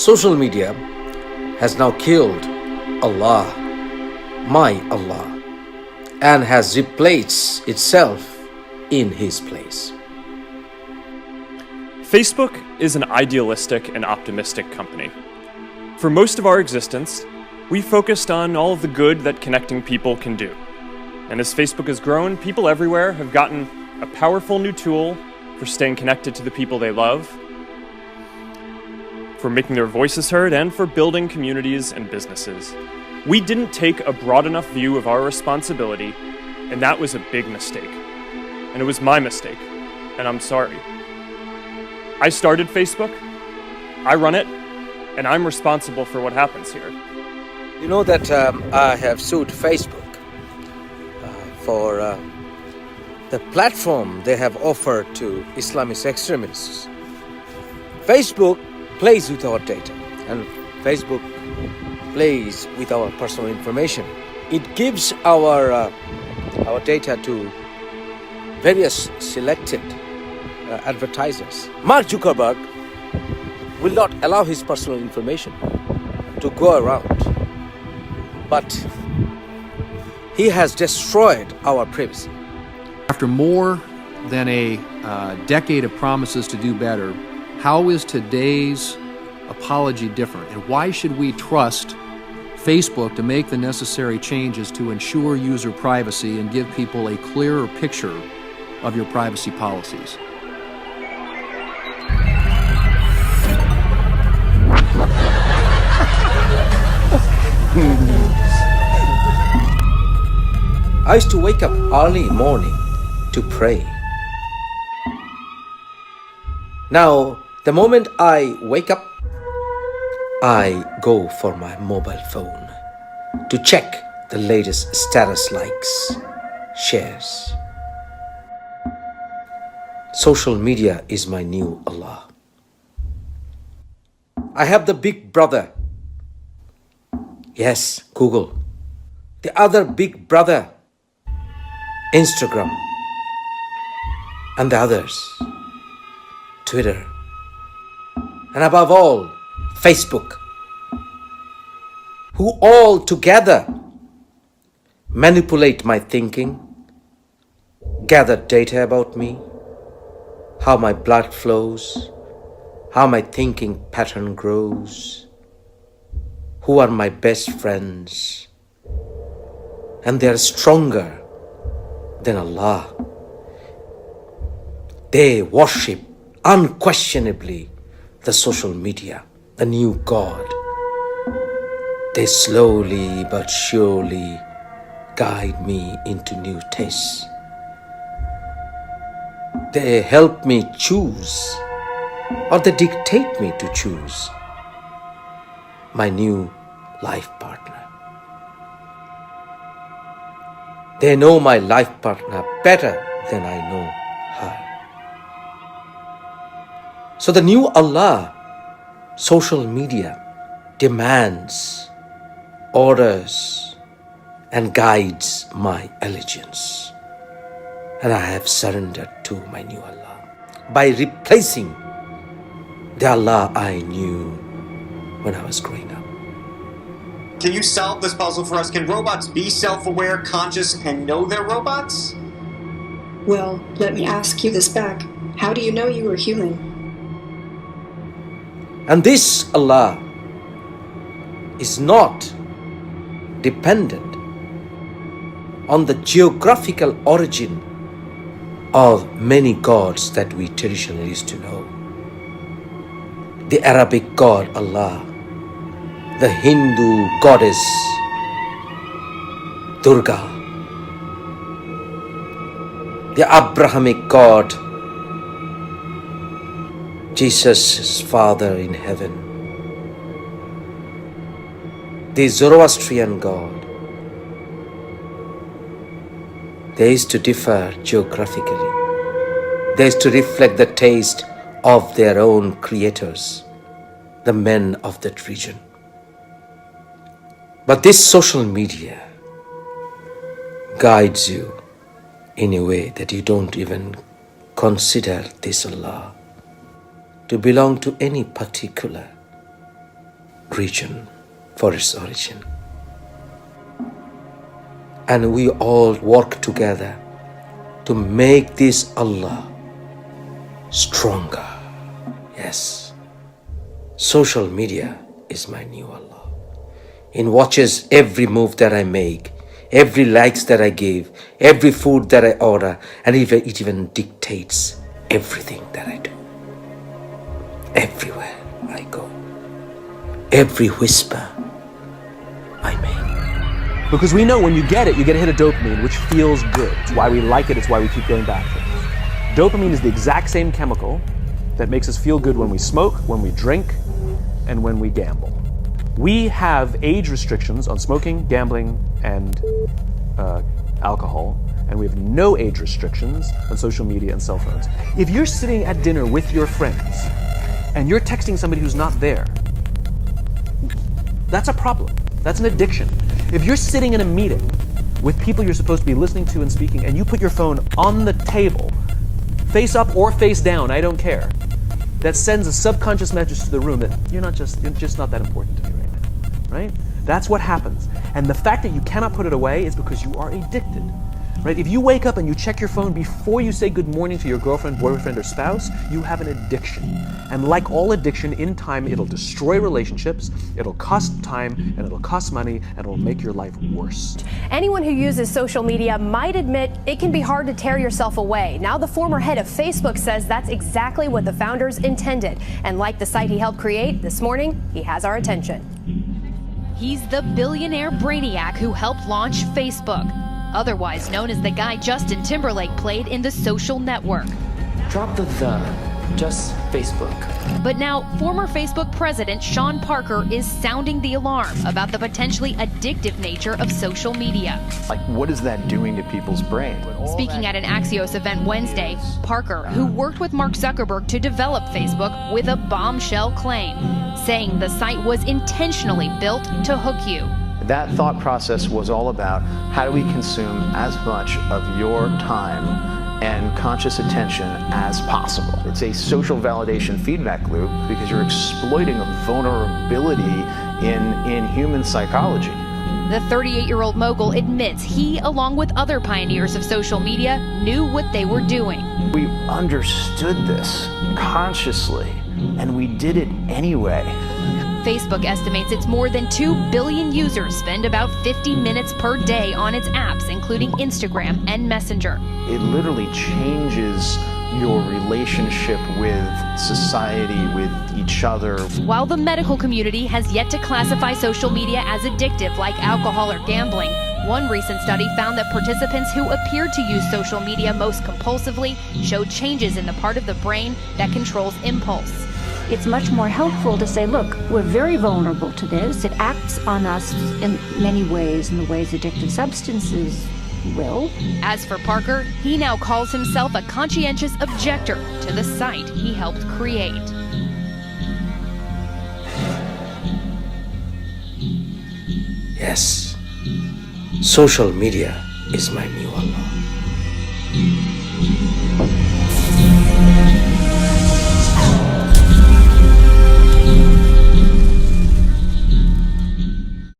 Social media has now killed Allah, my Allah, and has replaced itself in His place. Facebook is an idealistic and optimistic company. For most of our existence, we focused on all of the good that connecting people can do. And as Facebook has grown, people everywhere have gotten a powerful new tool for staying connected to the people they love, for making their voices heard, and for building communities and businesses. We didn't take a broad enough view of our responsibility, and that was a big mistake. And it was my mistake, and I'm sorry. I started Facebook, I run it, and I'm responsible for what happens here. You know that I have sued Facebook for the platform they have offered to Islamist extremists. Facebook plays with our data, and Facebook plays with our personal information. It gives our data to various selected advertisers. Mark Zuckerberg will not allow his personal information to go around, but he has destroyed our privacy. After more than a decade of promises to do better, how is today's apology different? And why should we trust Facebook to make the necessary changes to ensure user privacy and give people a clearer picture of your privacy policies? I used to wake up early morning to pray. Now, the moment I wake up, I go for my mobile phone to check the latest status likes, shares. Social media is my new Allah. I have the big brother. Yes, Google. The other big brother, Instagram. And the others, Twitter. And above all, Facebook, who all together manipulate my thinking, gather data about me, how my blood flows, how my thinking pattern grows, who are my best friends, and they are stronger than Allah. They worship unquestionably the social media, the new God. They slowly but surely guide me into new tastes. They help me choose, or they dictate me to choose my new life partner. They know my life partner better than I know her. So the new Allah, social media, demands, orders, and guides my allegiance. And I have surrendered to my new Allah by replacing the Allah I knew when I was growing up. Can you solve this puzzle for us? Can robots be self-aware, conscious, and know they're robots? Well, let me ask you this back. How do you know you were human? And this Allah is not dependent on the geographical origin of many gods that we traditionally used to know. The Arabic god Allah, the Hindu goddess Durga, the Abrahamic god Jesus' Father in heaven, the Zoroastrian god. They used to differ geographically. They used to reflect the taste of their own creators, the men of that region. But this social media guides you in a way that you don't even consider this Allah to belong to any particular region for its origin. And we all work together to make this Allah stronger. Yes, social media is my new Allah. It watches every move that I make, every likes that I give, every food that I order, and it even dictates everything that I do. Everywhere I go, every whisper I make. Because we know when you get it, you get a hit of dopamine, which feels good. It's why we like it, it's why we keep going back to it. Dopamine is the exact same chemical that makes us feel good when we smoke, when we drink, and when we gamble. We have age restrictions on smoking, gambling, and alcohol, and we have no age restrictions on social media and cell phones. If you're sitting at dinner with your friends and you're texting somebody who's not there, that's a problem. That's an addiction. If you're sitting in a meeting with people you're supposed to be listening to and speaking, and you put your phone on the table, face up or face down, I don't care, that sends a subconscious message to the room that you're just not that important to me right now, right? That's what happens. And the fact that you cannot put it away is because you are addicted, right? If you wake up and you check your phone before you say good morning to your girlfriend, boyfriend, or spouse, you have an addiction. And like all addiction, in time, it'll destroy relationships, it'll cost time, and it'll cost money, and it'll make your life worse. Anyone who uses social media might admit it can be hard to tear yourself away. Now the former head of Facebook says that's exactly what the founders intended. And like the site he helped create, this morning, he has our attention. He's the billionaire brainiac who helped launch Facebook, otherwise known as the guy Justin Timberlake played in The Social Network. Drop the just Facebook. But now, former Facebook president Sean Parker is sounding the alarm about the potentially addictive nature of social media. Like, what is that doing to people's brain? Speaking at an Axios event Wednesday, Parker, who worked with Mark Zuckerberg to develop Facebook, with a bombshell claim, saying the site was intentionally built to hook you. That thought process was all about how do we consume as much of your time and conscious attention as possible. It's a social validation feedback loop because you're exploiting a vulnerability in human psychology. The 38-year-old mogul admits he, along with other pioneers of social media, knew what they were doing. We understood this consciously, and we did it anyway. Facebook estimates its more than 2 billion users spend about 50 minutes per day on its apps, including Instagram and Messenger. It literally changes your relationship with society, with each other. While the medical community has yet to classify social media as addictive like alcohol or gambling, one recent study found that participants who appeared to use social media most compulsively showed changes in the part of the brain that controls impulse. It's much more helpful to say, look, we're very vulnerable to this. It acts on us in many ways, in the ways addictive substances will. As for Parker, he now calls himself a conscientious objector to the site he helped create. Yes, social media is my new Allah.